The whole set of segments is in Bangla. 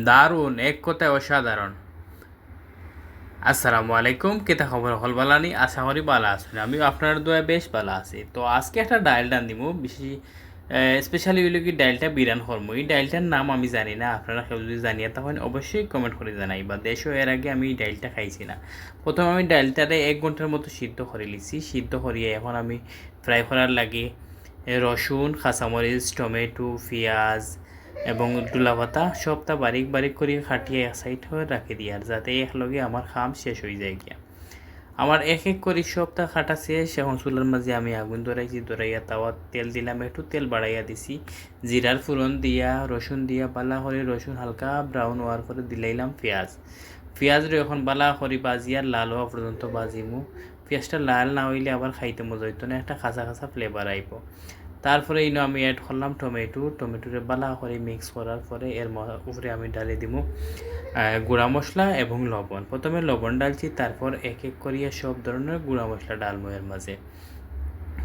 দারুণ, এক কথায় অসাধারণ। আসসালামু আলাইকুম, কেতা খবর হল বালানি, আশা করি বালা আছেন। আমিও আপনার দোয়া বেশ বালা আছি। তো আজকে একটা ডাইল রান দিব, বেশি স্পেশালি হইল কি ডাইলটা বিরান হরমো। এই ডাইলটার নাম আমি জানি না, আপনারা কেউ যদি জানিয়ে থাকেন অবশ্যই কমেন্ট করে জানাই। বা দেশও এর আগে আমি এই ডাইলটা খাইছি না। প্রথমে আমি ডাইলটারে 1 ঘন্টার মতো সিদ্ধ করে লিছি। সিদ্ধ করিয়ে এখন আমি ফ্রাই করার লাগে রসুন, কাঁচামরিচ, টমেটো, পেঁয়াজ এবং ডুলা পাতা সবটা বারিক বারিক করে খাটিয়ে এক সাইড হয়ে রাখি দিই, আর যাতে একলগে আমার খাম শেষ হয়ে যায় গিয়া। আমার এক এক করে সবটা খাটা শেষ। এখন চুলার মাঝে আমি আগুন ধরাইছি, ধরাইয়া তাওয়া তেল দিলাম, একটু তেল বাড়াইয়া দিছি, জিরার ফুরন দিয়া রসুন দিয়া বালা করে রসুন হালকা ব্রাউন হওয়ার পরে দিলাইলাম পেঁয়াজ। পেঁয়াজরে এখন বালা করে বাজিয়া লাল হওয়া পর্যন্ত বাজিমু। পেঁয়াজটা লাল না হইলে আবার খাইতে মজা হইতো না, একটা কাঁচা কাঁচা ফ্লেভার আইব। তারপরে ইনো আমি অ্যাড করলাম টমেটোরে বালা করে মিক্স করার পরে এর উপরে আমি ডালে দিব গুঁড়া মশলা এবং লবণ। প্রথমে লবণ ডালছি, তারপর এক এক করিয়া সব ধরনের গুঁড়া মশলা ডালবো এর মাঝে।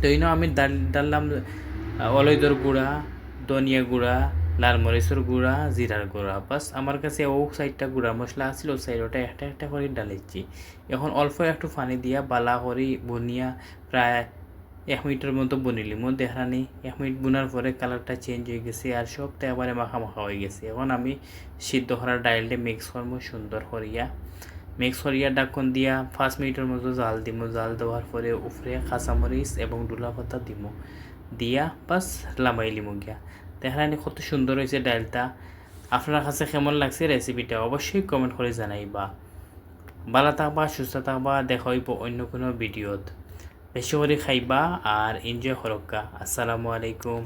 তো ইনো আমি ডাললাম অলৈদর গুঁড়া, ধনিয়া গুঁড়া, লাল মরিচের গুঁড়া, জিরার গুঁড়া। বাস আমার কাছে ও সাইডটা গুঁড়া মশলা আছিল, ও সাইড ওটা একটা একটা করে ডালেছি। এখন অল্প একটু পানি দিয়া বালা করি বনিয়া প্রায় 1 মিনিটের মতো বনিলি মো দেখানি। 1 মিনিট বোনার পরে কালারটা চেঞ্জ হয়ে গেছে আর সবটা এবারে মাখা মাখা হয়ে গেছে। এখন আমি সিদ্ধ করা ডাইলটা মিক্স করবো সুন্দর করিয়া। মিক্স করিয়া ডাক্কন দিয়া 5 মিনিটের মতো জাল দিব। জাল দেওয়ার পরে উপরে কাঁচামরিচ এবং ডুলা পাতা দিব, দিয়া বাস লামাইলি গিয়া। দেখানি কত সুন্দর হয়েছে ডাইলটা। আপনার কাছে কেমন লাগছে রেসিপিটা অবশ্যই কমেন্ট করে জানাইবা। ভালো থাকবা, সুস্থ থাকবা, দেখা হইব অন্য কোনো ভিডিওত। বেশি করে খাইবা আর এনজয় করক্কা। আসসালামু আলাইকুম।